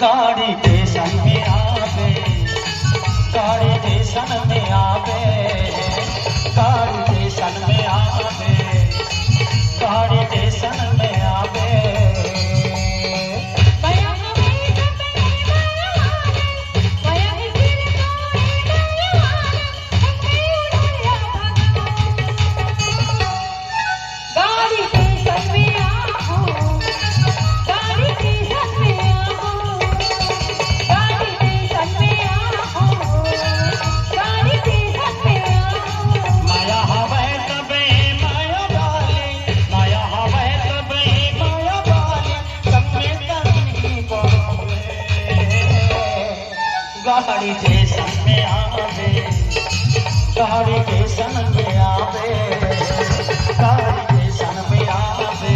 गाड़ी स्टेशन में आवे, गाड़ी स्टेशन में आवे, गाड़ी स्टेशन में आवे, गाड़ी स्टेशन में आवे। गाड़ी स्टेशन में आवे, गाड़ी स्टेशन में आवे, गाड़ी स्टेशन में आवे,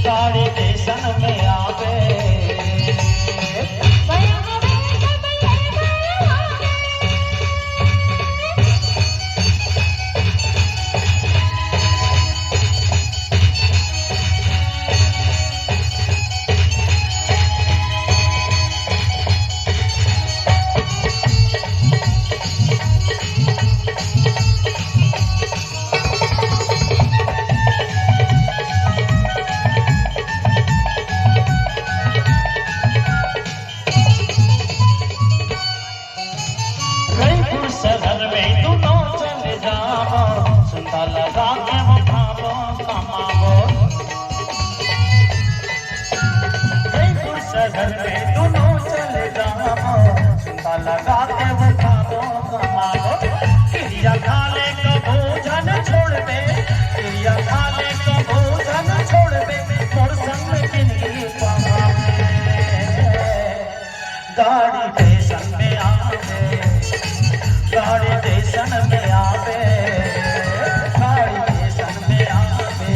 गाड़ी स्टेशन में आवे। शहर में दोनों चले जाओ, सुंदर लगा के वो खाओ कमाओ। शहर में दोनों चले जाओ, सुंदर लगा के वो खाओ कमाओ। क्रिया खाले का भोजन छोड़ दे, क्रिया खाले का भोजन छोड़ दे, मोर संग जिंदगी पावे। गाड़ी स्टेशन में आवे, गाड़ी स्टेशन में आवे, गाड़ी स्टेशन में आवे,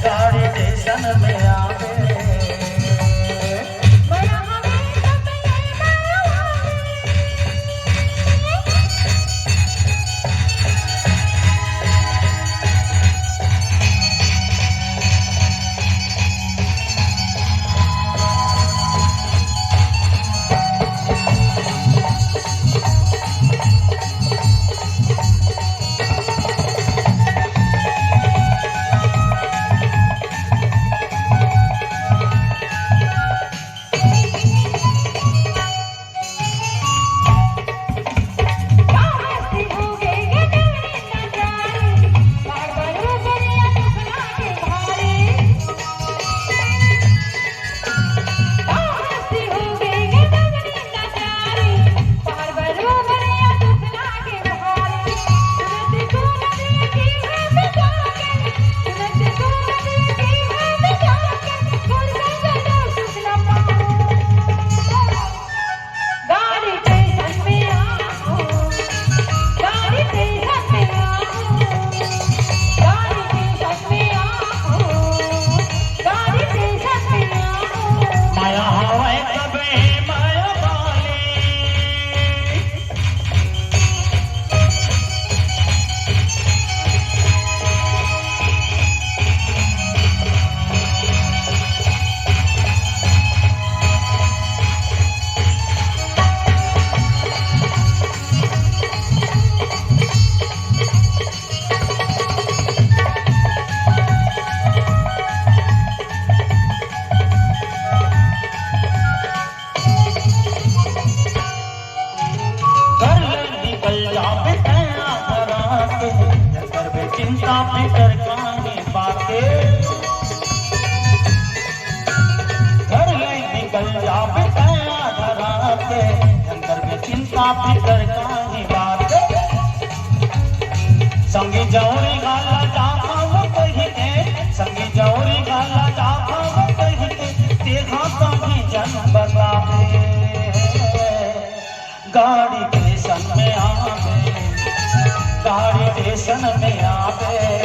गाड़ी स्टेशन में आवे। चिंता फिकर कानी बाके, घर में निकल जा बेटाया धरा के, अंदर में चिंता फिकर कानी बाके। संगी जौरी गाला जाता वो कही के, संगी जौरी गाला जाता वो कही के, देखा कहीं जन्म बतावे। गाड़ी स्टेशन में आवे, गाड़ी स्टेशन में आवे।